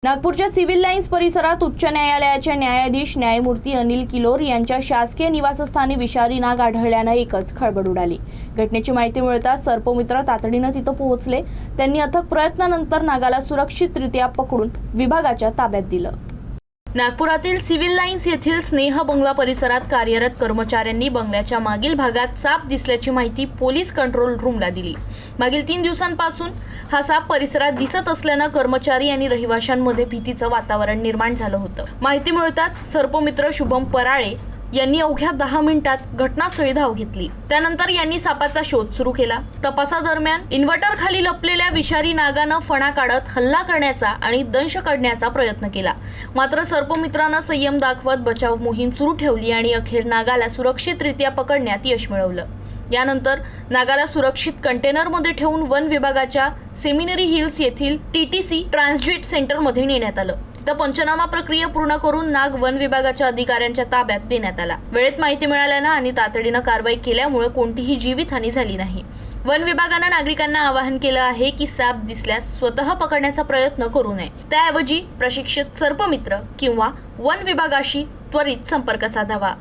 नागपूरच्या civil lines परिसरात उच्च न्यायालयाच्या न्यायाधीश न्यायमूर्ती अनिल किलोर यांच्या शासकीय निवासस्थानी विषारी नाग आढळल्यानं एकच खळबळ उडाली। घटनेची माहिती मिळताच सर्पमित्र तातडीनं तिथं पोहोचले। त्यांनी अथक प्रयत्नानंतर नागाला सुरक्षितरित्या पकडून विभागाच्या ताब्यात दिलं। नागपुरातील सिव्हिल लाईन्स येथील स्नेह बंगला परिसरात कार्यरत कर्मचाऱ्यांनी बंगल्याच्या मागील भागात साप दिसल्याची माहिती पोलीस कंट्रोल रूमला दिली। मागील 3 दिवसांपासून हा साप परिसरात दिसत असल्यानं कर्मचारी आणि रहिवाशांमध्ये भीतीचं वातावरण निर्माण झालं होतं। माहिती मिळताच सर्पमित्र शुभम पराळे यांनी अवघ्या 10 मिनिटात घटनास्थळी धाव घेतली। त्यानंतर यांनी सापाचा शोध सुरू केला। तपासादरम्यान इन्व्हर्टर खाली लपलेल्या विषारी नागानं फणा काढत हल्ला करण्याचा आणि दंश काढण्याचा प्रयत्न केला। मात्र सर्पमित्रानं संयम दाखवत बचाव मोहीम सुरू ठेवली आणि अखेर नागाला सुरक्षितरित्या पकडण्यात यश मिळवलं। यानंतर नागाला सुरक्षित कंटेनरमध्ये ठेवून वन विभागाच्या सेमिनरी हिल्स येथील TTC ट्रान्झिट सेंटरमध्ये नेण्यात आलं। तिथं पंचनामा प्रक्रिया पूर्ण करून नाग वन विभागाच्या अधिकाऱ्यांच्या ताब्यात देण्यात आला। वेळेत माहिती मिळाल्यानं आणि तातडीनं कारवाई केल्यामुळे कोणतीही जीवितहानी झाली नाही। वन विभागानं नागरिकांना आवाहन केलं आहे की साप दिसल्यास स्वतः पकडण्याचा प्रयत्न करू नये, त्याऐवजी प्रशिक्षित सर्पमित्र किंवा वन विभागाशी त्वरित संपर्क साधावा।